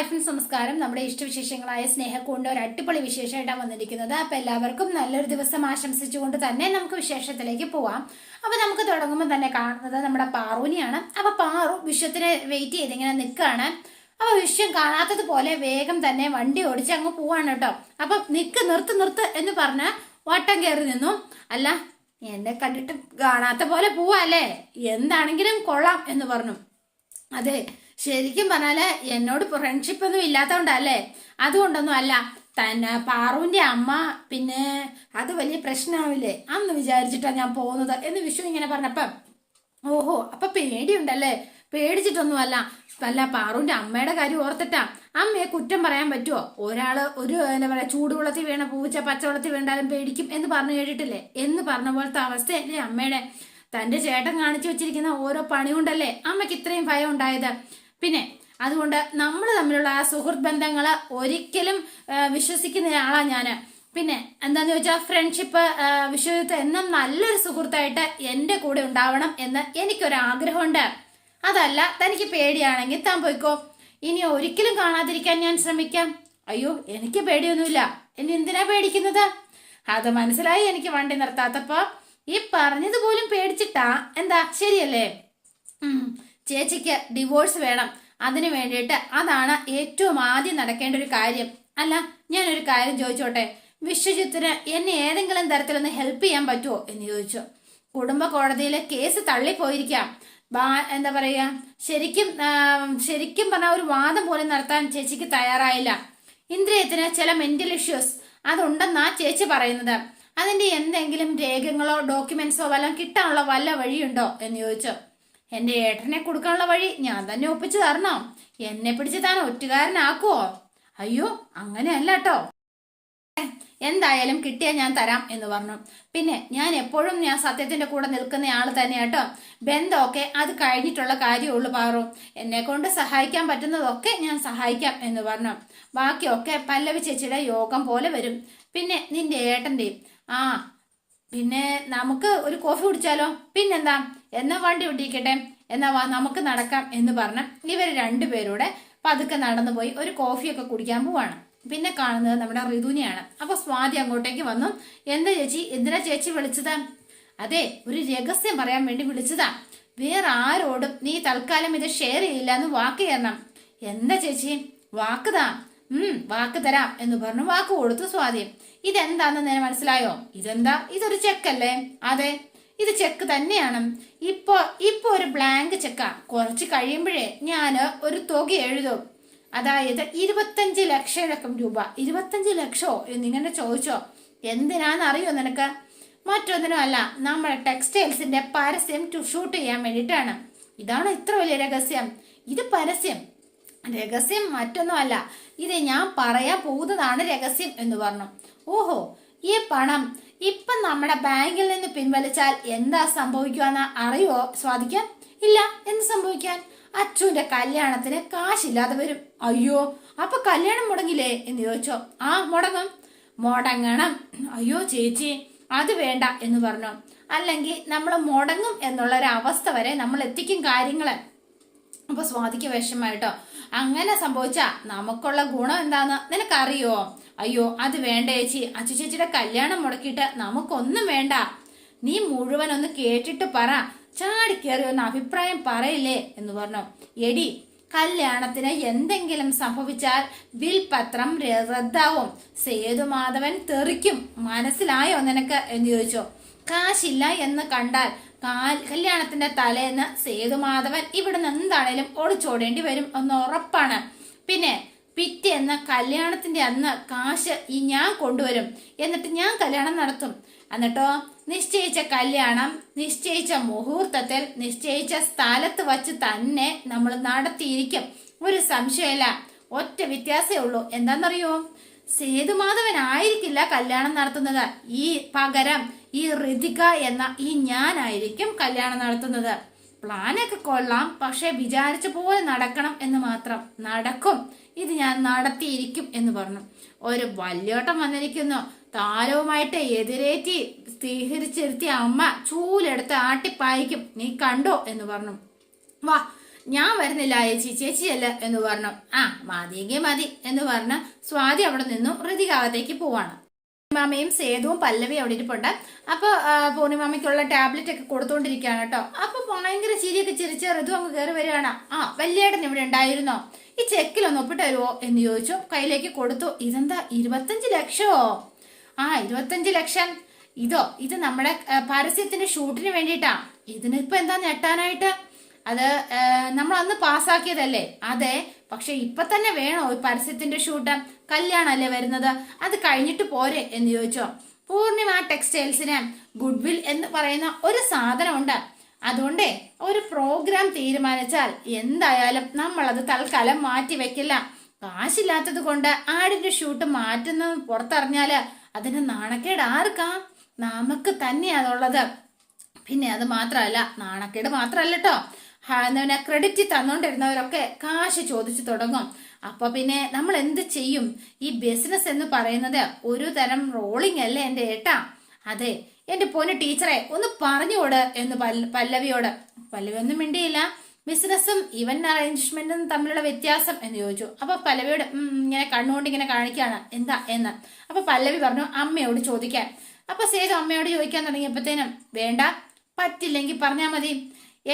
Hi friends, നമസ്കാരം. നമ്മുടെ ഇഷ്ടവിശേഷങ്ങളായ സ്നേഹക്കൊണ്ട് ഒരു അടിപൊളി വിശേഷമായിട്ടാണ് വന്നിരിക്കുന്നത്. അപ്പൊ എല്ലാവർക്കും നല്ലൊരു ദിവസം ആശംസിച്ചുകൊണ്ട് തന്നെ നമുക്ക് വിശേഷത്തിലേക്ക് പോവാം. അപ്പൊ നമുക്ക് തുടങ്ങുമ്പോൾ തന്നെ കാണുന്നത് നമ്മുടെ പാറുവിനെയാണ്. അപ്പൊ പാറു വിശ്വത്തിനെ വെയിറ്റ് ചെയ്ത് ഇങ്ങനെ നിൽക്കുകയാണ്. അപ്പൊ വിശ്വം കാണാത്തതുപോലെ വേഗം തന്നെ വണ്ടി ഓടിച്ച് അങ്ങ് പോവാണ് കേട്ടോ. അപ്പൊ നിർത്ത് എന്ന് പറഞ്ഞ് വട്ടം കയറി നിന്നു. അല്ല, എന്നെ കണ്ടിട്ട് കാണാത്ത പോലെ പോവാല്ലേ, എന്താണെങ്കിലും കൊള്ളാം എന്ന് പറഞ്ഞു. അതെ, ശരിക്കും പറഞ്ഞാല് എന്നോട് ഫ്രണ്ട്ഷിപ്പ് ഒന്നും ഇല്ലാത്തതുകൊണ്ടല്ലേ, അതുകൊണ്ടൊന്നും അല്ല. തന്നെ പാറുവിന്റെ അമ്മ പിന്നെ അത് വലിയ പ്രശ്നമാവില്ലേ അന്ന് വിചാരിച്ചിട്ടാണ് ഞാൻ പോകുന്നത് എന്ന് വിഷു ഇങ്ങനെ പറഞ്ഞപ്പം, ഓഹോ അപ്പൊ പേടിയുണ്ടല്ലേ? പേടിച്ചിട്ടൊന്നും അല്ല പാറുവിന്റെ അമ്മയുടെ കാര്യം ഓർത്തിട്ടാ. അമ്മയെ കുറ്റം പറയാൻ പറ്റുമോ? ഒരാള് എന്താ പറയാ, ചൂടുവെള്ളത്തിൽ വീണ പൂച്ച പച്ചവെള്ളത്തിൽ വീണ്ടാലും പേടിക്കും എന്ന് പറഞ്ഞു കേട്ടിട്ടില്ലേ? എന്ന് പറഞ്ഞ പോലത്തെ അവസ്ഥയല്ലേ അമ്മയുടെ. തന്റെ ചേട്ടൻ കാണിച്ചു വെച്ചിരിക്കുന്ന ഓരോ പണി കൊണ്ടല്ലേ അമ്മയ്ക്ക് ഇത്രയും ഭയം ഉണ്ടായത്. പിന്നെ അതുകൊണ്ട് നമ്മൾ തമ്മിലുള്ള ആ സുഹൃത്ത് ബന്ധങ്ങള് ഒരിക്കലും വിശ്വസിക്കുന്ന ആളാ ഞാന്. പിന്നെ എന്താന്ന് ചോദിച്ചാൽ ഫ്രണ്ട്ഷിപ്പ് വിശ്വജിത്ത് എന്നും നല്ലൊരു സുഹൃത്തായിട്ട് എന്റെ കൂടെ ഉണ്ടാവണം എന്ന് എനിക്കൊരാഗ്രഹമുണ്ട്. അതല്ല തനിക്ക് പേടിയാണെങ്കിൽ താൻ പോയിക്കോ, ഇനി ഒരിക്കലും കാണാതിരിക്കാൻ ഞാൻ ശ്രമിക്കാം. അയ്യോ എനിക്ക് പേടിയൊന്നുമില്ല, ഇനി എന്തിനാ പേടിക്കുന്നത്? അത് മനസ്സിലായി എനിക്ക് വണ്ടി നിർത്താത്തപ്പോ. ഈ പറഞ്ഞത് പോലും പേടിച്ചിട്ടാ എന്താ? ശരിയല്ലേ? ചേച്ചിക്ക് ഡിവോഴ്സ് വേണം, അതിനു വേണ്ടിയിട്ട് അതാണ് ഏറ്റവും ആദ്യം നടക്കേണ്ട ഒരു കാര്യം. അല്ല, ഞാനൊരു കാര്യം ചോദിച്ചോട്ടെ, വിശ്വജിത്തിന് എന്നെ ഏതെങ്കിലും തരത്തിലൊന്ന് ഹെൽപ്പ് ചെയ്യാൻ പറ്റുമോ എന്ന് ചോദിച്ചു. കുടുംബ കോടതിയിലെ കേസ് തള്ളിപ്പോയിരിക്കാം. എന്താ പറയാ, ശരിക്കും പറഞ്ഞ ഒരു വാദം പോലും നടത്താൻ ചേച്ചിക്ക് തയ്യാറായില്ല. ഇന്ദ്രിയത്തിന് ചില മെന്റൽ ഇഷ്യൂസ് അതുണ്ടെന്നാ ചേച്ചി പറയുന്നത്. അതിന്റെ എന്തെങ്കിലും രേഖകളോ ഡോക്യുമെന്റ്സോ വല്ലതും കിട്ടാനുള്ള വല്ല വഴിയുണ്ടോ എന്ന് ചോദിച്ചു. എന്റെ ഏട്ടനെ കൊടുക്കാനുള്ള വഴി ഞാൻ തന്നെ ഒപ്പിച്ചു തരണോ? എന്നെ പിടിച്ച് താൻ ഒറ്റുകാരനാക്കുവോ? അയ്യോ അങ്ങനെയല്ല കേട്ടോ, എന്തായാലും കിട്ടിയാൽ ഞാൻ തരാം എന്ന് പറഞ്ഞു. പിന്നെ ഞാൻ എപ്പോഴും സത്യത്തിന്റെ കൂടെ നിൽക്കുന്ന ആള് തന്നെ കേട്ടോ. ബന്ധമൊക്കെ അത് കഴിഞ്ഞിട്ടുള്ള കാര്യമുള്ളൂ പാറു. എന്നെ കൊണ്ട് സഹായിക്കാൻ പറ്റുന്നതൊക്കെ ഞാൻ സഹായിക്കാം എന്ന് പറഞ്ഞു. ബാക്കിയൊക്കെ പല്ലവി ചേച്ചിയുടെ യോഗം പോലെ വരും. പിന്നെ നിന്റെ ഏട്ടന്റെയും. പിന്നെ നമുക്ക് ഒരു കോഫി കുടിച്ചാലോ? പിന്നെന്താ, എന്നാ വണ്ടി ഒട്ടിക്കട്ടെ, എന്നാ വാ നമുക്ക് നടക്കാം എന്ന് പറഞ്ഞ് ഇവര് രണ്ടുപേരൂടെ പതുക്കെ നടന്നു പോയി ഒരു കോഫിയൊക്കെ കുടിക്കാൻ പോവാണ്. പിന്നെ കാണുന്നത് നമ്മുടെ ഋതുവിനെയാണ്. അപ്പൊ സ്വാതി അങ്ങോട്ടേക്ക് വന്നു. എന്താ ചേച്ചി, എന്തിനാ ചേച്ചി വിളിച്ചതാ? അതെ, ഒരു രഹസ്യം പറയാൻ വേണ്ടി വിളിച്ചതാ. വേറെ ആരോടും നീ തൽക്കാലം ഇത് ഷെയർ ചെയ്യില്ല എന്ന് വാക്ക് തരണം. എന്താ ചേച്ചി? വാക്കുതാ. വാക്ക് തരാം എന്ന് പറഞ്ഞു വാക്ക് കൊടുത്തു സ്വാതി. ഇതെന്താന്ന് നേരെ മനസ്സിലായോ? ഇതെന്താ, ഇതൊരു ചെക്കല്ലേ? അതെ, ഇത് ചെക്ക് തന്നെയാണ്. ഇപ്പൊ ഒരു ബ്ലാങ്ക് ചെക്കാ. കുറച്ച് കഴിയുമ്പോഴേ ഞാന് ഒരു തുക എഴുതും. അതായത് 25 ലക്ഷം രൂപ. 25 ലക്ഷോ എന്നിങ്ങനെ ചോദിച്ചോ? എന്തിനാന്നറിയോ നിനക്ക്? മറ്റൊന്നിനും അല്ല, നമ്മുടെ ടെക്സ്റ്റൈൽസിന്റെ പരസ്യം ഷൂട്ട് ചെയ്യാൻ വേണ്ടിയിട്ടാണ്. ഇതാണ് ഇത്ര വലിയ രഹസ്യം. ഇത് പരസ്യം രഹസ്യം മറ്റൊന്നും അല്ല, ഇത് ഞാൻ പറയാൻ പോകുന്നതാണ് രഹസ്യം എന്ന് പറഞ്ഞു. ഓഹോ, ഈ പണം ഇപ്പം നമ്മുടെ ബാങ്കിൽ നിന്ന് പിൻവലിച്ചാൽ എന്താ സംഭവിക്കുവാന്ന് അറിയോ സ്വാദിക്കാൻ? ഇല്ല, എന്ത് സംഭവിക്കാൻ? അച്ഛന്റെ കല്യാണത്തിന് കാശില്ലാതെ വരും. അയ്യോ, അപ്പൊ കല്യാണം മുടങ്ങില്ലേ എന്ന് ചോദിച്ചോ? മുടങ്ങണം. അയ്യോ ചേച്ചി അത് വേണ്ട എന്ന് പറഞ്ഞു. അല്ലെങ്കിൽ നമ്മൾ മുടങ്ങും എന്നുള്ള ഒരു അവസ്ഥ വരെ നമ്മൾ എത്തിക്കും കാര്യങ്ങള്. അപ്പൊ സ്വാതിക്ക് വിഷമായിട്ടോ. അങ്ങനെ സംഭവിച്ചാ നമുക്കുള്ള ഗുണം എന്താന്ന് നിനക്കറിയോ? അയ്യോ അത് വേണ്ട ചേച്ചി, അച്ചു ചേച്ചിയുടെ കല്യാണം മുടക്കിയിട്ട് നമുക്കൊന്നും വേണ്ട. നീ മുഴുവൻ ഒന്ന് കേട്ടിട്ട് പറ, ചാടിക്കേറി ഒന്ന് അഭിപ്രായം പറയില്ലേ എന്ന് പറഞ്ഞു. എടി, കല്യാണത്തിന് എന്തെങ്കിലും സംഭവിച്ചാൽ വിൽപത്രം റദ്ദാവും. സേതുമാധവൻ തെറിക്കും, മനസ്സിലായോ നിനക്ക് എന്ന് ചോദിച്ചോ? കാശില്ല എന്ന് കണ്ടാൽ കല്യാണത്തിന്റെ തലേന്ന് സേതുമാധവൻ ഇവിടുന്ന് എന്താണേലും ഒളിച്ചോടേണ്ടി വരും എന്ന് ഉറപ്പാണ്. പിന്നെ പിറ്റേന്ന് കല്യാണത്തിന്റെ അന്ന് കാശ് ഞാൻ കൊണ്ടുവരും. എന്നിട്ട് ഞാൻ കല്യാണം നടത്തും. എന്നിട്ടോ നിശ്ചയിച്ച കല്യാണം നിശ്ചയിച്ച മുഹൂർത്തത്തിൽ നിശ്ചയിച്ച സ്ഥലത്ത് വച്ച് തന്നെ നമ്മൾ നടത്തിയിരിക്കും. ഒരു സംശയമില്ല. ഒറ്റ വ്യത്യാസമേ ഉള്ളൂ. എന്താണെന്നറിയോ? സേതുമാധവൻ ആയിരിക്കില്ല കല്യാണം നടത്തുന്നത്. പകരം ഈ ഋതിക എന്ന ഈ ഞാനായിരിക്കും കല്യാണം നടത്തുന്നത്. പ്ലാനൊക്കെ കൊള്ളാം, പക്ഷെ വിചാരിച്ച പോലെ നടക്കണം എന്ന് മാത്രം. നടക്കും, ഇത് ഞാൻ നടത്തിയിരിക്കും എന്ന് പറഞ്ഞു. ഒരു വല്യോട്ടം വന്നിരിക്കുന്നു. താരവുമായിട്ട് എതിരേറ്റി സ്ഥിരീകരിച്ചിരുത്തിയ അമ്മ ചൂലെടുത്ത് ആട്ടിപ്പായിക്കും. നീ കണ്ടോ എന്ന് പറഞ്ഞു. വാ ഞാൻ വരുന്നില്ല ചേച്ചി, ചേച്ചിയല്ല എന്ന് പറഞ്ഞു. ആ മതിയെങ്കിൽ മതി എന്ന് പറഞ്ഞ് സ്വാതി അവിടെ നിന്നു ഋതികാവത്തേക്ക് പോവാണ്. പൂർണിമാമയും സേതുവും പല്ലവി അവിടെ ഇരിപ്പുണ്ട്. അപ്പൊ പൂർണിമാമയ്ക്കുള്ള ടാബ്ലറ്റ് ഒക്കെ കൊടുത്തോണ്ടിരിക്കുകയാണ് കേട്ടോ. അപ്പൊ ഭയങ്കര ചിരിയൊക്കെ ചിരിച്ച് ഋതു അങ്ങ് കയറി വരികയാണ്. ആ വല്യേട്ടൻ ഇവിടെ ഉണ്ടായിരുന്നോ, ഈ ചെക്കിലൊന്ന് ഒപ്പിട്ട് തരുമോ എന്ന് ചോദിച്ചു. കയ്യിലേക്ക് കൊടുത്തു. ഇതെന്താ 25 ലക്ഷമോ? ആ 25 ലക്ഷം. ഇത് നമ്മുടെ പരസ്യത്തിന്റെ ഷൂട്ടിന് വേണ്ടിയിട്ടാ. ഇതിനിപ്പോ എന്താ ഞെട്ടാനായിട്ട്? അത് നമ്മൾ അന്ന് പാസ്സാക്കിയതല്ലേ? അതെ, പക്ഷെ ഇപ്പൊ തന്നെ വേണോ ഈ പരസ്യത്തിന്റെ ഷൂട്ട്? കല്യാണല്ലേ വരുന്നത്, അത് കഴിഞ്ഞിട്ട് പോരെ എന്ന് ചോദിച്ചോ. പൂർണിമ ടെക്സ്റ്റൈൽസിന് ഗുഡ്വിൽ എന്ന് പറയുന്ന ഒരു സാധനമുണ്ട്. അതുകൊണ്ടേ ഒരു പ്രോഗ്രാം തീരുമാനിച്ചാൽ എന്തായാലും നമ്മളത് തൽക്കാലം മാറ്റി വെക്കില്ല. കാശില്ലാത്തത് കൊണ്ട് ആടിന്റെ ഷൂട്ട് മാറ്റുന്നത് പുറത്തറിഞ്ഞാല് അതിന് നാണക്കേട് ആർക്കാ? നമുക്ക് തന്നെയാണുള്ളത്. പിന്നെ അത് മാത്രമല്ല, നാണക്കേട് മാത്രമല്ല കേട്ടോ, ക്രെഡിറ്റ് തന്നോണ്ടിരുന്നവരൊക്കെ കാശ് ചോദിച്ചു തുടങ്ങും. അപ്പൊ പിന്നെ നമ്മൾ എന്ത് ചെയ്യും? ഈ ബിസിനസ് എന്ന് പറയുന്നത് ഒരു തരം റോളിംഗ് അല്ലേ എന്റെ ഏട്ടാ? അതെ എന്റെ പൊന്നു ടീച്ചറെ ഒന്ന് പറഞ്ഞുകൊട് എന്ന് പല്ലവിയോട്. പല്ലവി ഒന്നും മിണ്ടിയില്ല. ബിസിനസ്സും ഇവന്റ് അറേഞ്ച്മെന്റും തമ്മിലുള്ള വ്യത്യാസം എന്ന് ചോദിച്ചു. അപ്പൊ പല്ലവിയോട് ഇങ്ങനെ കണ്ണുകൊണ്ട് ഇങ്ങനെ കാണിക്കാണ് എന്താ എന്ന്. അപ്പൊ പല്ലവി പറഞ്ഞു അമ്മയോട് ചോദിക്കാൻ. അപ്പൊ സേതു അമ്മയോട് ചോദിക്കാൻ തുടങ്ങിയപ്പോഴത്തേനും വേണ്ട, പറ്റില്ലെങ്കിൽ പറഞ്ഞാൽ മതി,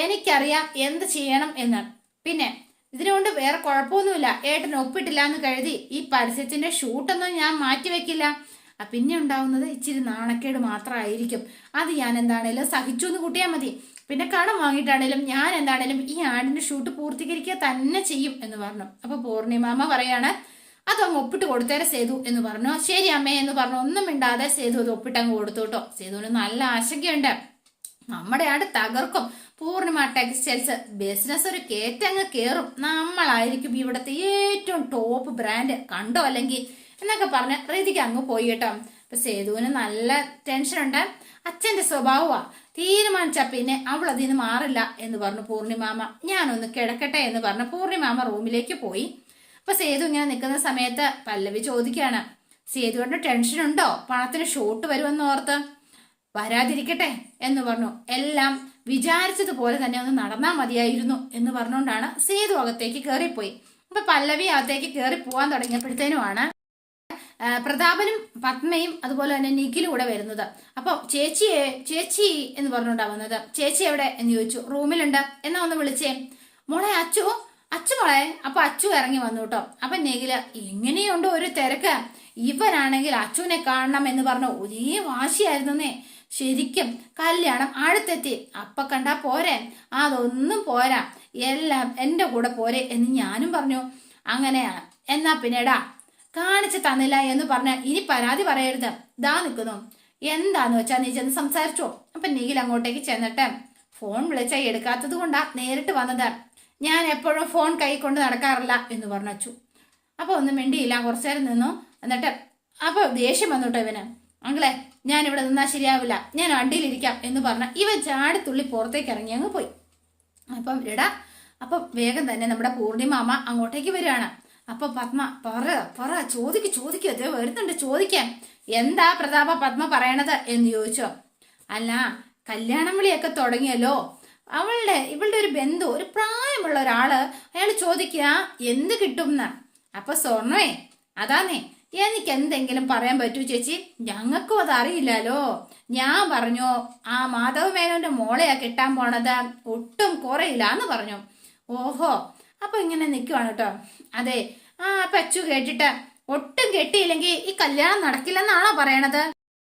എനിക്കറിയാം എന്ത് ചെയ്യണം എന്ന്. പിന്നെ ഇതിനുകൊണ്ട് വേറെ കുഴപ്പമൊന്നുമില്ല, ഏട്ടൻ ഒപ്പിട്ടില്ല എന്ന് കരുതി ഈ പരസ്യത്തിന്റെ ഷൂട്ടൊന്നും ഞാൻ മാറ്റിവെക്കില്ല. പിന്നെ ഉണ്ടാവുന്നത് ഇച്ചിരി നാണക്കേട് മാത്രമായിരിക്കും. അത് ഞാൻ എന്താണേലും സഹിച്ചു എന്ന് കൂട്ടിയാൽ മതി. പിന്നെ കടം വാങ്ങിയിട്ടാണേലും ഞാൻ എന്താണേലും ഈ ആടിന്റെ ഷൂട്ട് പൂർത്തീകരിക്കുക തന്നെ ചെയ്യും എന്ന് പറഞ്ഞു. അപ്പൊ പൂർണിമാമ പറയാണ് അതങ്ങ് ഒപ്പിട്ട് കൊടുത്തേരെ സേതു എന്ന് പറഞ്ഞു. ശരി അമ്മേ എന്ന് പറഞ്ഞു. ഒന്നും മിണ്ടാതെ സേതു അത് ഒപ്പിട്ടങ്ങ് കൊടുത്തു കേട്ടോ. സേതുവിന് നല്ല ആശങ്കയുണ്ട്, നമ്മുടെ ആട് തകർക്കും. പൂർണിമ ടെക്സ്റ്റൈൽസ് ബിസിനസ് ഒരു കേറ്റങ്ങ് കയറും, നമ്മളായിരിക്കും ഇവിടുത്തെ ഏറ്റവും ടോപ്പ് ബ്രാൻഡ്, കണ്ടോ അല്ലെങ്കിൽ എന്നൊക്കെ പറഞ്ഞ് ഋതിക്ക് അങ്ങ് പോയി കേട്ടോ. അപ്പൊ സേതുവിന് നല്ല ടെൻഷനുണ്ട്. അച്ഛന്റെ സ്വഭാവമാ, തീരുമാനിച്ച പിന്നെ അവൾ അതിന് മാറില്ല എന്ന് പറഞ്ഞു പൂർണിമാമ. ഞാനൊന്ന് കിടക്കട്ടെ എന്ന് പറഞ്ഞ പൂർണിമാമ റൂമിലേക്ക് പോയി. അപ്പൊ സേതു ഇങ്ങനെ നിൽക്കുന്ന സമയത്ത് പല്ലവി ചോദിക്കുകയാണ്, സേതുവിന്റെ ടെൻഷൻ ഉണ്ടോ പണത്തിന് ഷോട്ട് വരുമെന്ന് ഓർത്ത്? വരാതിരിക്കട്ടെ എന്ന് പറഞ്ഞു. എല്ലാം വിചാരിച്ചതുപോലെ തന്നെ ഒന്ന് നടന്നാൽ മതിയായിരുന്നു എന്ന് പറഞ്ഞുകൊണ്ടാണ് സേതു അകത്തേക്ക് കയറിപ്പോയി. അപ്പൊ പല്ലവി അകത്തേക്ക് കയറി പോവാൻ തുടങ്ങിയപ്പോഴത്തേനുമാണ് പ്രതാപനും പത്മയും അതുപോലെ തന്നെ നിഖിലും കൂടെ വരുന്നത്. അപ്പൊ ചേച്ചി എന്ന് പറഞ്ഞുകൊണ്ടാ വന്നത്. ചേച്ചി എവിടെ എന്ന് ചോദിച്ചു. റൂമിലുണ്ട്, എന്നാ ഒന്ന് വിളിച്ചേ. മോളെ അച്ചു മോളെ. അപ്പൊ അച്ചു ഇറങ്ങി വന്നു കേട്ടോ. അപ്പൊ നിഖില് എങ്ങനെയുണ്ട് ഒരു തിരക്ക്, ഇവനാണെങ്കിൽ അച്ചുവിനെ കാണണം എന്ന് പറഞ്ഞു ഒരേ വാശിയായിരുന്നേ. ശരിക്കും കല്യാണം അടുത്തെത്തി, അപ്പ കണ്ടാ പോരെ? അതൊന്നും പോരാ, എല്ലാം എന്റെ കൂടെ പോരെ എന്ന് ഞാനും പറഞ്ഞു. അങ്ങനെയാണ്, എന്നാ പിന്നെടാ കാണിച്ചു തന്നില്ല എന്ന് പറഞ്ഞ ഇനി പരാതി പറയരുത്. ദാ നിൽക്കുന്നു, എന്താന്ന് വെച്ചാ നീ ചെന്ന് സംസാരിച്ചോ. അപ്പൊ നിഖിൽ അങ്ങോട്ടേക്ക് ചെന്നിട്ട് ഫോൺ വിളിച്ചാൽ എടുക്കാത്തത് കൊണ്ടാ നേരിട്ട് വന്നത്. ഞാൻ എപ്പോഴും ഫോൺ കൈ കൊണ്ട് നടക്കാറില്ല എന്ന് പറഞ്ഞു അച്ചു. അപ്പൊ ഒന്നും മിണ്ടിയില്ല, കുറച്ചേരം നിന്നു. എന്നിട്ട് അപ്പൊ ദേഷ്യം വന്നുട്ടോ ഇവന്. അങ്ങളെ ഞാൻ ഇവിടെ നിന്നാ ശരിയാവില്ല, ഞാൻ വണ്ടിയിലിരിക്കാം എന്ന് പറഞ്ഞ ഇവൻ ചാടിത്തുള്ളി പുറത്തേക്ക് ഇറങ്ങി അങ്ങ് പോയി. അപ്പം അപ്പൊ വേഗം തന്നെ നമ്മുടെ പൂർണിമാമ അങ്ങോട്ടേക്ക് വരികയാണ്. അപ്പൊ പത്മ പറ ചോദിക്കൂ അതേ വരുന്നുണ്ട് ചോദിക്കാൻ. എന്താ പ്രതാപ പത്മ പറയണത് എന്ന് ചോദിച്ചോ. അല്ല കല്യാണം വിളിയൊക്കെ തുടങ്ങിയല്ലോ, ഇവളുടെ ഒരു ബന്ധു, ഒരു പ്രായമുള്ള ഒരാള്, അയാൾ ചോദിക്കുക എന്ത് കിട്ടുംന്ന്. അപ്പൊ സ്വർണ്ണേ അതാന്നേ, എനിക്ക് എന്തെങ്കിലും പറയാൻ പറ്റൂ ചേച്ചി? ഞങ്ങൾക്കും അത് അറിയില്ലല്ലോ. ഞാൻ പറഞ്ഞു ആ മാധവ മേനോന്റെ മോളെയാ കിട്ടാൻ പോണത്, ഒട്ടും കുറയില്ല എന്ന് പറഞ്ഞു. ഓഹോ, അപ്പൊ ഇങ്ങനെ നിൽക്കുവാണ് കേട്ടോ. അതെ, അപ്പൊ അച്ചു കേട്ടിട്ട് ഒട്ടും കെട്ടിയില്ലെങ്കിൽ ഈ കല്യാണം നടക്കില്ലെന്നാണോ പറയണത്?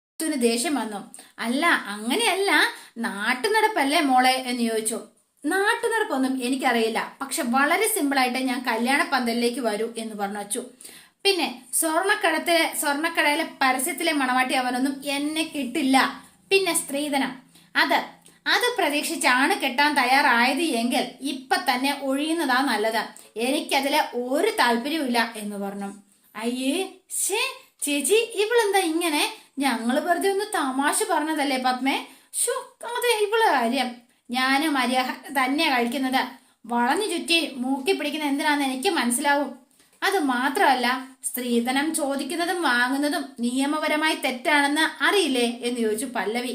അച്ചുവിന് ദേഷ്യം വന്നു. അല്ല അങ്ങനെയല്ല, നാട്ടുനടപ്പല്ലേ മോളെ എന്ന് ചോദിച്ചു. നാട്ടുനടപ്പൊന്നും എനിക്കറിയില്ല, പക്ഷെ വളരെ സിമ്പിളായിട്ട് ഞാൻ കല്യാണ പന്തലിലേക്ക് വരൂ എന്ന് പറഞ്ഞു അച്ചു. പിന്നെ സ്വർണ്ണക്കടയിലെ പരസ്യത്തിലെ മണവാട്ടി അവനൊന്നും എന്നെ കിട്ടില്ല. പിന്നെ സ്ത്രീധനം അത് പ്രതീക്ഷിച്ചാണ് കെട്ടാൻ തയ്യാറായത് എങ്കിൽ ഇപ്പൊ തന്നെ ഒഴിയുന്നതാ നല്ലത്. എനിക്കതില് ഒരു താല്പര്യമില്ല എന്ന് പറഞ്ഞു. അയ്യേ ചേച്ചി ഇവളെന്താ ഇങ്ങനെ? ഞങ്ങള് വെറുതെ ഒന്ന് തമാശ പറഞ്ഞതല്ലേ പത്മേ. അതെ ഇവള് കാര്യം ഞാന് മര്യാദ തന്നെയാ കഴിക്കുന്നത്. വളഞ്ഞു ചുറ്റി മൂക്കി പിടിക്കുന്ന എന്തിനാന്ന് എനിക്ക് മനസ്സിലാവും. അത് മാത്രമല്ല, സ്ത്രീധനം ചോദിക്കുന്നതും വാങ്ങുന്നതും നിയമപരമായി തെറ്റാണെന്ന് അറിയില്ലേ എന്ന് ചോദിച്ചു പല്ലവി.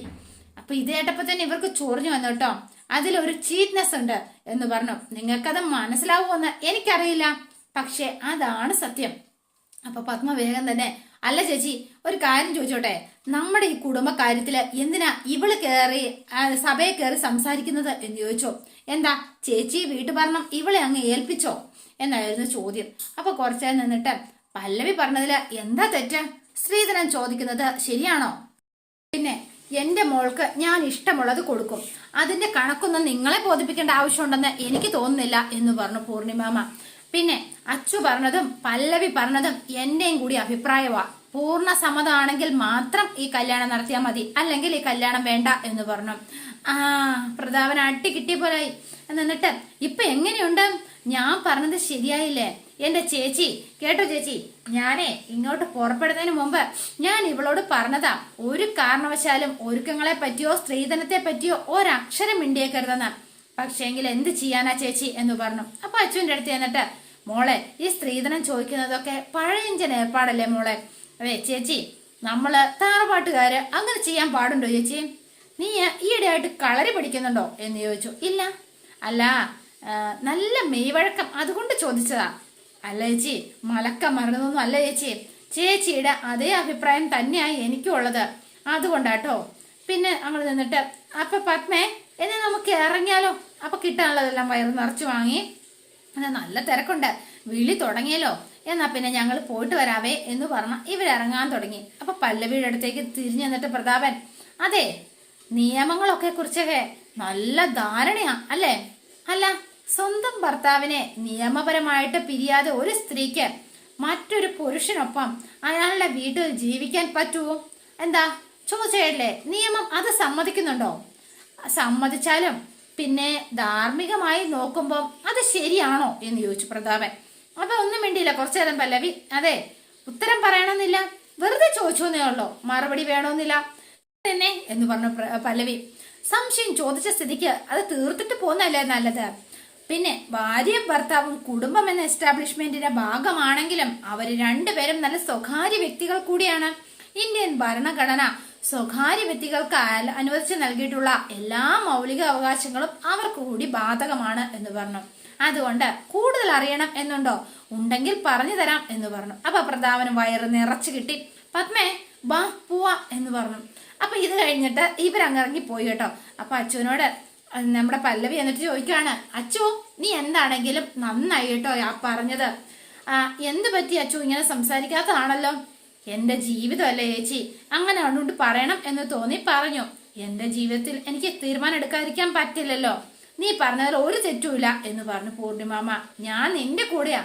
അപ്പൊ ഇത് കേട്ടപ്പോ തന്നെ ഇവർക്ക് ചൊറിഞ്ഞു വന്നു കേട്ടോ. അതിലൊരു ചീറ്റ്നെസ് ഉണ്ട് എന്ന് പറഞ്ഞു. നിങ്ങൾക്കത് മനസ്സിലാവുമെന്ന് എനിക്കറിയില്ല, പക്ഷെ അതാണ് സത്യം. അപ്പൊ പത്മ വേഗം തന്നെ, അല്ല ചേച്ചി ഒരു കാര്യം ചോദിച്ചോട്ടെ, നമ്മുടെ ഈ കുടുംബ കാര്യത്തില് എന്തിനാ ഇവള് കയറി സഭയെ കയറി സംസാരിക്കുന്നത് എന്ന് ചോദിച്ചോ. എന്താ ചേച്ചി വീട്ടുഭരണം ഇവളെ അങ്ങ് ഏൽപ്പിച്ചോ എന്നായിരുന്നു ചോദ്യം. അപ്പൊ കുറച്ചേരം നിന്നിട്ട് പല്ലവി പറഞ്ഞതില് എന്താ തെറ്റ്? ശ്രീധരൻ ചോദിക്കുന്നത് ശരിയാണോ? പിന്നെ എന്റെ മോൾക്ക് ഞാൻ ഇഷ്ടമുള്ളത് കൊടുക്കും, അതിന്റെ കണക്കൊന്നും നിങ്ങളെ ബോധിപ്പിക്കേണ്ട ആവശ്യമുണ്ടെന്ന് എനിക്ക് തോന്നുന്നില്ല എന്ന് പറഞ്ഞു പൂർണിമാമ. പിന്നെ അച്ചു പറഞ്ഞതും പല്ലവി പറഞ്ഞതും എന്റെയും കൂടി അഭിപ്രായമാ. പൂർണ്ണ സമ്മതമാണെങ്കിൽ മാത്രം ഈ കല്യാണം നടത്തിയാൽ മതി, അല്ലെങ്കിൽ ഈ കല്യാണം വേണ്ട എന്ന് പറഞ്ഞു. പ്രതാപൻ അട്ടി കിട്ടിയ പോലായി. എന്നിട്ട് ഇപ്പൊ എങ്ങനെയുണ്ട്? ഞാൻ പറഞ്ഞത് ശരിയായില്ലേ എന്റെ ചേച്ചി? കേട്ടോ ചേച്ചി, ഞാനേ ഇങ്ങോട്ട് പുറപ്പെടുന്നതിന് മുമ്പ് ഞാൻ ഇവളോട് പറഞ്ഞതാ, ഒരു കാരണവശാലും ഒരുക്കങ്ങളെ പറ്റിയോ സ്ത്രീധനത്തെ പറ്റിയോ ഒരക്ഷരം മിണ്ടിയേക്കരുതെന്ന്. പക്ഷേങ്കിൽ എന്ത് ചെയ്യാനാ ചേച്ചി എന്ന് പറഞ്ഞു. അപ്പൊ അച്ഛൻ്റെ അടുത്ത് എന്നിട്ട്, മോളെ ഈ സ്ത്രീധനം ചോദിക്കുന്നതൊക്കെ പഴയഞ്ചൻ ഏർപ്പാടല്ലേ മോളെ? അതെ ചേച്ചി, നമ്മള് താറപ്പാട്ടുകാര് അങ്ങനെ ചെയ്യാൻ പാടുണ്ടോ ചേച്ചി? നീ ഈയിടെയായിട്ട് കളരി പഠിക്കുന്നുണ്ടോ എന്ന് ചോദിച്ചു. ഇല്ല. അല്ല, നല്ല മെയ്വഴക്കം അതുകൊണ്ട് ചോദിച്ചതാ. അല്ല ചേച്ചി, മലക്കം മറന്നതൊന്നും അല്ല ചേച്ചി, ചേച്ചിയുടെ അതേ അഭിപ്രായം തന്നെയായി എനിക്കും ഉള്ളത്, അതുകൊണ്ടാട്ടോ. പിന്നെ അങ്ങോട്ട് നിന്നിട്ട്, അപ്പൊ പത്മേ എന്നെ നമുക്ക് ഇറങ്ങിയാലോ? അപ്പൊ കിട്ടാനുള്ളതെല്ലാം വയറ് നിറച്ചു വാങ്ങി, നല്ല തിരക്കുണ്ട്, വിളി തുടങ്ങിയല്ലോ, എന്നാ പിന്നെ ഞങ്ങൾ പോയിട്ട് വരാവേ എന്ന് പറഞ്ഞ ഇവരിറങ്ങാൻ തുടങ്ങി. അപ്പൊ പല്ലവിയുടെ അടുത്തേക്ക് തിരിഞ്ഞു നിന്നിട്ട് പ്രതാപൻ, അതെ നിയമങ്ങളൊക്കെ കുറിച്ചൊക്കെ നല്ല ധാരണയാ അല്ലേ? അല്ല, സ്വന്തം ഭർത്താവിനെ നിയമപരമായിട്ട് പിരിയാതെ ഒരു സ്ത്രീക്ക് മറ്റൊരു പുരുഷനൊപ്പം അയാളുടെ വീട്ടിൽ ജീവിക്കാൻ പറ്റുമോ? എന്താ ചോദിച്ചല്ലേ? നിയമം അത് സമ്മതിക്കുന്നുണ്ടോ? സമ്മതിച്ചാലും പിന്നെ ധാർമ്മികമായി നോക്കുമ്പോൾ അത് ശരിയാണോ എന്ന് ചോദിച്ചു പ്രതാപൻ. അപ്പൊ ഒന്നും വേണ്ടിയില്ല കുറച്ചു നേരം പല്ലവി. അതെ, ഉത്തരം പറയണമെന്നില്ല, വെറുതെ ചോദിച്ചോന്നേ ഉള്ളൂ, മറുപടി വേണമെന്നില്ല തന്നെ എന്ന് പറഞ്ഞു പല്ലവി. സംശയം ചോദിച്ച സ്ഥിതിക്ക് അത് തീർത്തിട്ട് പോകുന്നല്ലേ നല്ലത്. പിന്നെ ഭാര്യയും ഭർത്താവും കുടുംബം എന്ന എസ്റ്റാബ്ലിഷ്മെന്റിന്റെ ഭാഗമാണെങ്കിലും അവര് രണ്ടുപേരും നല്ല സ്വകാര്യ വ്യക്തികൾ കൂടിയാണ്. ഇന്ത്യൻ ഭരണഘടന സ്വകാര്യ വ്യക്തികൾക്ക് അനുവദിച്ചു നൽകിയിട്ടുള്ള എല്ലാ മൗലിക അവകാശങ്ങളും അവർക്ക് കൂടി ബാധകമാണ് എന്ന് പറഞ്ഞു. അതുകൊണ്ട് കൂടുതൽ അറിയണം എന്നുണ്ടോ? ഉണ്ടെങ്കിൽ പറഞ്ഞു തരാം എന്ന് പറഞ്ഞു. അപ്പൊ പ്രതാപന് വയറ് നിറച്ചു കിട്ടി. പത്മേ ബാ പോവാ എന്ന് പറഞ്ഞു. അപ്പൊ ഇത് കഴിഞ്ഞിട്ട് ഇവരങ്ങിറങ്ങി പോയി കേട്ടോ. അപ്പൊ അച്ഛനോട് നമ്മുടെ പല്ലവി എന്നിട്ട് ചോദിക്കുകയാണ്, അച്ചു നീ എന്താണെങ്കിലും നന്നായി കേട്ടോ ആ പറഞ്ഞത്. എന്ത് പറ്റി അച്ചു ഇങ്ങനെ സംസാരിക്കാത്തതാണല്ലോ? എന്റെ ജീവിതമല്ലേ ചേച്ചി, അങ്ങനെ അതുകൊണ്ട് പറയണം എന്ന് തോന്നി പറഞ്ഞു. എന്റെ ജീവിതത്തിൽ എനിക്ക് തീരുമാനം എടുക്കാതിരിക്കാൻ പറ്റില്ലല്ലോ. നീ പറഞ്ഞതിൽ ഒരു തെറ്റുമില്ല എന്ന് പറഞ്ഞു പൂർണിമാമ. ഞാൻ നിന്റെ കൂടെയാ.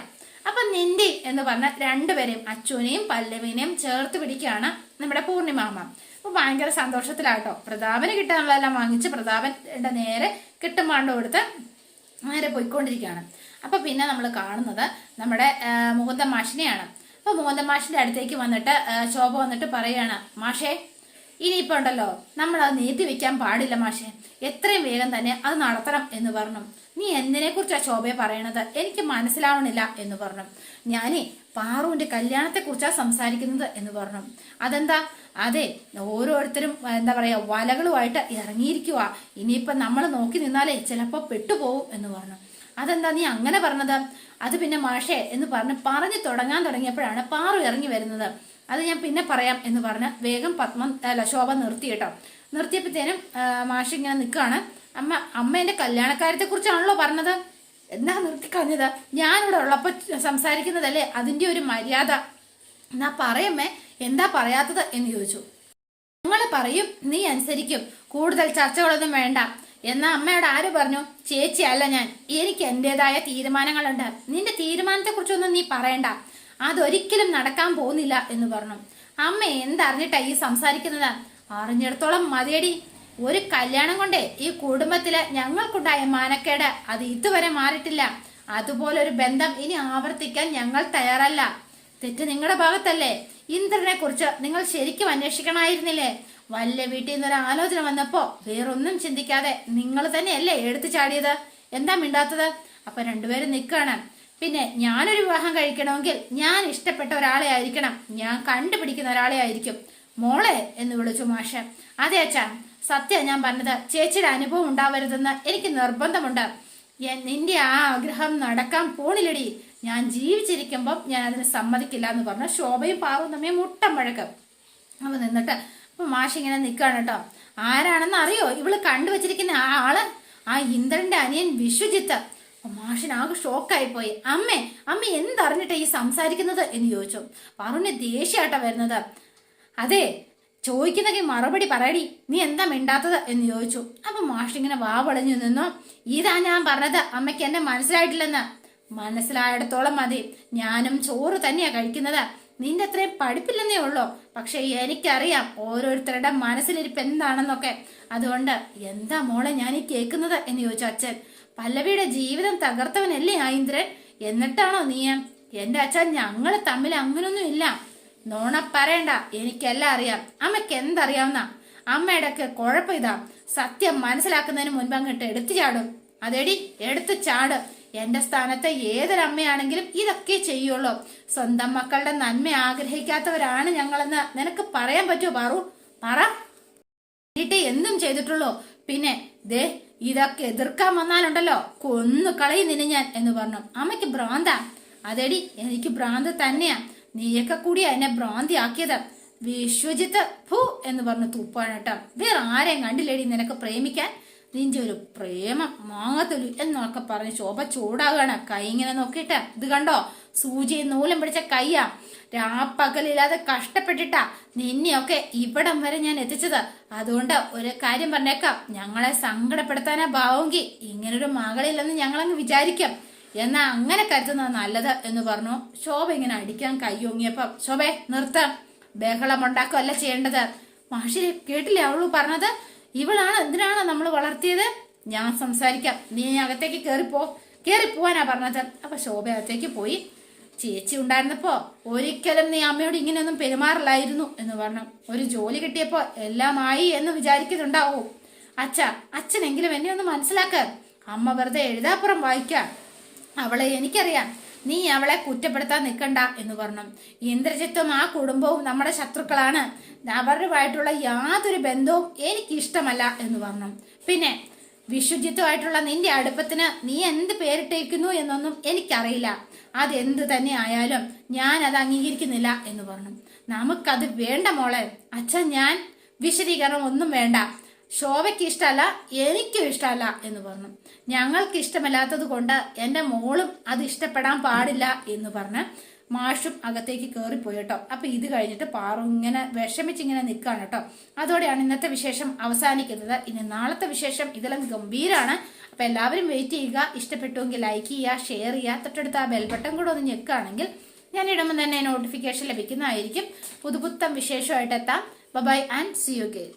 അപ്പൊ നിന്റെ എന്ന് പറഞ്ഞ രണ്ടുപേരെയും അച്ചുവിനെയും പല്ലവിനെയും ചേർത്ത് പിടിക്കുകയാണ് നമ്മുടെ പൂർണിമാമ. അപ്പൊ ഭയങ്കര സന്തോഷത്തിലാട്ടോ. പ്രതാപന് കിട്ടാനുള്ളതെല്ലാം വാങ്ങിച്ച് പ്രതാപന്റെ നേരെ കിട്ടുമാണ്ട് കൊടുത്ത് നേരെ പോയിക്കൊണ്ടിരിക്കുകയാണ്. അപ്പൊ പിന്നെ നമ്മൾ കാണുന്നത് നമ്മുടെ മുകുന്ദൻ മാഷിനെയാണ്. അപ്പൊ മുകുന്ദൻ മാഷിന്റെ അടുത്തേക്ക് വന്നിട്ട് ശോഭ വന്നിട്ട് പറയാണ്, മാഷേ ഇനിയിപ്പോ ഉണ്ടല്ലോ നമ്മളത് നീട്ടി വെക്കാൻ പാടില്ല മാഷേ, എത്രയും വേഗം തന്നെ അത് നടത്തണം എന്ന് പറഞ്ഞു. നീ എന്തിനെ കുറിച്ചാ ശോഭയെ പറയണത്? എനിക്ക് മനസ്സിലാവണില്ല എന്ന് പറഞ്ഞു. ഞാനേ പാറുവിന്റെ കല്യാണത്തെ കുറിച്ചാ സംസാരിക്കുന്നത് എന്ന് പറഞ്ഞു. അതെന്താ? അതെ, ഓരോരുത്തരും എന്താ പറയാ വലകളുമായിട്ട് ഇറങ്ങിയിരിക്കുക, ഇനിയിപ്പൊ നമ്മൾ നോക്കി നിന്നാലേ ചിലപ്പോ പെട്ടുപോകും എന്ന് പറഞ്ഞു. അതെന്താ നീ അങ്ങനെ പറഞ്ഞത്? അത് പിന്നെ മാഷേ എന്ന് പറഞ്ഞു തുടങ്ങാൻ തുടങ്ങിയപ്പോഴാണ് പാറു ഇറങ്ങി വരുന്നത്. അത് ഞാൻ പിന്നെ പറയാം എന്ന് പറഞ്ഞ് വേഗം ശോഭ നിർത്തി കേട്ടോ. നിർത്തിയപ്പോഴത്തേനും മാഷ് ഇങ്ങനെ നിൽക്കുകയാണ്. അമ്മ എന്റെ കല്യാണക്കാര്യത്തെ കുറിച്ചാണല്ലോ പറഞ്ഞത്, എന്നാ നിർത്തിക്കളഞ്ഞത്? ഞാനിവിടെ ഉള്ളപ്പോ സംസാരിക്കുന്നതല്ലേ അതിന്റെ ഒരു മര്യാദ. എന്നാ പറയമ്മേ, എന്താ പറയാത്തത് എന്ന് ചോദിച്ചു. ഞങ്ങള് പറയും, നീ അനുസരിക്കും, കൂടുതൽ ചർച്ചകളൊന്നും വേണ്ട. എന്നാ അമ്മയോട് ആര് പറഞ്ഞു? ചേച്ചി അല്ല ഞാൻ, എനിക്ക് എന്റേതായ തീരുമാനങ്ങളുണ്ട്, നിന്റെ തീരുമാനത്തെ കുറിച്ചൊന്നും നീ പറയണ്ട, അതൊരിക്കലും നടക്കാൻ പോകുന്നില്ല എന്ന് പറഞ്ഞു. അമ്മ എന്തറിഞ്ഞിട്ടാ ഈ സംസാരിക്കുന്നത്? അറിഞ്ഞിടത്തോളം മതിയടി. ഒരു കല്യാണം കൊണ്ടേ ഈ കുടുംബത്തില് ഞങ്ങൾക്കുണ്ടായ മാനക്കേട് അത് ഇതുവരെ മാറിയിട്ടില്ല. അതുപോലൊരു ബന്ധം ഇനി ആവർത്തിക്കാൻ ഞങ്ങൾ തയ്യാറല്ല. തെറ്റ് നിങ്ങളുടെ ഭാഗത്തല്ലേ? ഇന്ദ്രനെ കുറിച്ച് നിങ്ങൾ ശരിക്കും അന്വേഷിക്കണമായിരുന്നില്ലേ? വല്ല വീട്ടിൽ നിന്നൊരു ആലോചന വന്നപ്പോ വേറൊന്നും ചിന്തിക്കാതെ നിങ്ങൾ തന്നെയല്ലേ എടുത്തു ചാടിയത്? എന്താ മിണ്ടാത്തത്? അപ്പൊ രണ്ടുപേരും നിൽക്കണം. പിന്നെ ഞാനൊരു വിവാഹം കഴിക്കണമെങ്കിൽ ഞാൻ ഇഷ്ടപ്പെട്ട ഒരാളെ ആയിരിക്കണം, ഞാൻ കണ്ടുപിടിക്കുന്ന ഒരാളെ ആയിരിക്കും. മോളെ എന്ന് വിളിച്ചു മാഷ്. അതെ അച്ഛാ, സത്യം ഞാൻ പറഞ്ഞത്, ചേച്ചിയുടെ അനുഭവം ഉണ്ടാവരുതെന്ന് എനിക്ക് നിർബന്ധമുണ്ട്. നിന്റെ ആ ആഗ്രഹം നടക്കാൻ പോണില്ലടി. ഞാൻ ജീവിച്ചിരിക്കുമ്പം ഞാൻ അതിന് സമ്മതിക്കില്ല എന്ന് പറഞ്ഞു ശോഭയും പാറും തമ്മിൽ മുട്ടം വഴക്ക്. അപ്പൊ നിന്നിട്ട് അപ്പൊ മാഷ് ഇങ്ങനെ നിൽക്കുകയാണ് കേട്ടോ. ആരാണെന്ന് അറിയോ ഇവള് കണ്ടുവച്ചിരിക്കുന്ന ആ ആള്? ആ ഇന്ദ്രന്റെ അനിയൻ വിശ്വജിത്ത്. മാഷിനാകെ ഷോക്കായി പോയി. അമ്മ എന്തറിഞ്ഞിട്ടാ ഈ സംസാരിക്കുന്നത് എന്ന് ചോദിച്ചു. പാറുവിന് ദേഷ്യാട്ടാ വരുന്നത്. അതെ, ചോദിക്കുന്നെങ്കിൽ മറുപടി പറയടി, നീ എന്താ മിണ്ടാത്തത് എന്ന് ചോദിച്ചു. അപ്പൊ മാഷിങ്ങനെ വാവളഞ്ഞു നിന്നു. ഇതാ ഞാൻ പറഞ്ഞത്, അമ്മയ്ക്ക് എന്നെ മനസ്സിലായിട്ടില്ലെന്ന്. മനസ്സിലായിടത്തോളം മതി. ഞാനും ചോറ് തന്നെയാ കഴിക്കുന്നത്. നിന്റെ അത്രയും പഠിപ്പില്ലെന്നേ ഉള്ളൂ. പക്ഷെ എനിക്കറിയാം ഓരോരുത്തരുടെ മനസ്സിലിരിപ്പ് എന്താണെന്നൊക്കെ. അതുകൊണ്ട് എന്താ മോളെ ഞാൻ ഈ കേൾക്കുന്നത് എന്ന് ചോദിച്ചു അച്ഛൻ. പല്ലവിയുടെ ജീവിതം തകർത്തവനല്ലേ ആ ഇന്ദ്രൻ? എന്നിട്ടാണോ നീ? എന്റെ അച്ഛൻ, ഞങ്ങൾ തമ്മിൽ അങ്ങനൊന്നും ഇല്ല. നോണ പറയണ്ട, എനിക്കെല്ലാം അറിയാം. അമ്മയ്ക്ക് എന്തറിയാവുന്ന? അമ്മയുടെ ഒക്കെ കുഴപ്പം ഇതാ, സത്യം മനസ്സിലാക്കുന്നതിന് മുൻപ് അങ്ങോട്ട് എടുത്തു ചാടും. അതെടി, എടുത്തു ചാട്. എന്റെ സ്ഥാനത്ത് ഏതൊരമ്മയാണെങ്കിലും ഇതൊക്കെ ചെയ്യുള്ളൂ. സ്വന്തം മക്കളുടെ നന്മ ആഗ്രഹിക്കാത്തവരാണ് ഞങ്ങളെന്ന് നിനക്ക് പറയാൻ പറ്റുമോ പാറു? പറ. എന്തും ചെയ്തിട്ടുള്ളൂ. പിന്നെ ദേ, ഇതൊക്കെ എതിർക്കാൻ വന്നാലുണ്ടല്ലോ കൊന്നു കളയും നിന്നെ ഞാൻ എന്ന് പറഞ്ഞു. അമ്മയ്ക്ക് ഭ്രാന്താ? അതെടി, എനിക്ക് ഭ്രാന്ത് തന്നെയാ. നീയൊക്കെ കൂടി എന്നെ ഭ്രാന്തി ആക്കിയത്. വിശ്വജിത്ത് ഭൂ എന്ന് പറഞ്ഞു തുപ്പാണ് കേട്ടോ. വേറെ ആരെയും കണ്ടില്ലേടി നിനക്ക് പ്രേമിക്കാൻ? നിന്റെ ഒരു പ്രേമം മാങ്ങത്തൊലു എന്നൊക്കെ പറഞ്ഞ് ശോഭ ചൂടാകാണ്. കൈ ഇങ്ങനെ നോക്കിയിട്ട്, ഇത് കണ്ടോ, സൂചിയും നൂലും പിടിച്ച കയ്യാ. രാപ്പകലില്ലാതെ കഷ്ടപ്പെട്ടിട്ടാ നിന്നെയൊക്കെ ഇവിടം വരെ ഞാൻ എത്തിച്ചത്. അതുകൊണ്ട് ഒരു കാര്യം പറഞ്ഞേക്കാം, ഞങ്ങളെ സങ്കടപ്പെടുത്താനാ ഭാവമെങ്കിൽ ഇങ്ങനൊരു മകളില്ലെന്ന് ഞങ്ങളങ്ങ് വിചാരിക്കാം. എന്നാ അങ്ങനെ കരുതുന്നത് നല്ലത് എന്ന് പറഞ്ഞു. ശോഭ ഇങ്ങനെ അടിക്കാൻ കൈയൊങ്ങിയപ്പം, ശോഭേ നിർത്താം, ബഹളമുണ്ടാക്കുകയല്ല ചെയ്യേണ്ടത്. മാഷി കേട്ടില്ലേ അവള് പറഞ്ഞത്? ഇവളാണ് എന്തിനാണ് നമ്മൾ വളർത്തിയത്? ഞാൻ സംസാരിക്കാം, നീ അകത്തേക്ക് കേറിപ്പോവാനാ പറഞ്ഞത്. അപ്പൊ ശോഭ അകത്തേക്ക് പോയി. ചേച്ചി ഉണ്ടായിരുന്നപ്പോ ഒരിക്കലും നീ അമ്മയോട് ഇങ്ങനെയൊന്നും പെരുമാറില്ലായിരുന്നു എന്ന് പറഞ്ഞു. ഒരു ജോലി കിട്ടിയപ്പോ എല്ലാമായി എന്ന് വിചാരിക്കുന്നുണ്ടാവൂ. അച്ഛനെങ്കിലും എന്നെ ഒന്ന് മനസ്സിലാക്ക. അമ്മ വെറുതെ എഴുതാപ്പുറം വായിക്കാം. അവളെ എനിക്കറിയാം, നീ അവളെ കുറ്റപ്പെടുത്താൻ നിൽക്കണ്ട എന്ന് പറഞ്ഞു. ഇന്ദ്രജിത്തും ആ കുടുംബവും നമ്മുടെ ശത്രുക്കളാണ്. അവരുമായിട്ടുള്ള യാതൊരു ബന്ധവും എനിക്കിഷ്ടമല്ല എന്ന് പറഞ്ഞു. പിന്നെ വിശ്വജിത്തുമായിട്ടുള്ള നിന്റെ അടുപ്പത്തിന് നീ എന്ത് പേരിട്ടേക്കുന്നു എന്നൊന്നും എനിക്കറിയില്ല. അതെന്ത് തന്നെ ആയാലും ഞാൻ അത് അംഗീകരിക്കുന്നില്ല എന്ന് പറഞ്ഞു. നമുക്കത് വേണ്ട മോളെ. അച്ഛൻ, ഞാൻ വിശദീകരണം ഒന്നും വേണ്ട. ശോഭയ്ക്ക് ഇഷ്ടമല്ല, എനിക്കും ഇഷ്ടമല്ല എന്ന് പറഞ്ഞു. ഞങ്ങൾക്ക് ഇഷ്ടമല്ലാത്തത് കൊണ്ട് എൻ്റെ മോളും അത് ഇഷ്ടപ്പെടാൻ പാടില്ല എന്ന് പറഞ്ഞ് മാഷും അകത്തേക്ക് കയറിപ്പോയി കേട്ടോ. അപ്പൊ ഇത് കഴിഞ്ഞിട്ട് പാറു ഇങ്ങനെ വിഷമിച്ചിങ്ങനെ നിൽക്കുകയാണ് കേട്ടോ. അതോടെയാണ് ഇന്നത്തെ വിശേഷം അവസാനിക്കുന്നത്. ഇനി നാളത്തെ വിശേഷം ഇതിലും ഗംഭീരാണ്. അപ്പൊ എല്ലാവരും വെയിറ്റ് ചെയ്യുക. ഇഷ്ടപ്പെട്ടുവെങ്കിൽ ലൈക്ക് ചെയ്യുക, ഷെയർ ചെയ്യുക, തൊട്ടടുത്ത് ആ ബെൽ ബട്ടൺ കൂടെ ഒന്ന് ഞെക്കുകയാണെങ്കിൽ ഞാൻ ഇടുമ്പോൾ തന്നെ നോട്ടിഫിക്കേഷൻ ലഭിക്കുന്നതായിരിക്കും. പുതുപുത്തം വിശേഷമായിട്ട് എത്താം. Bye and see you again.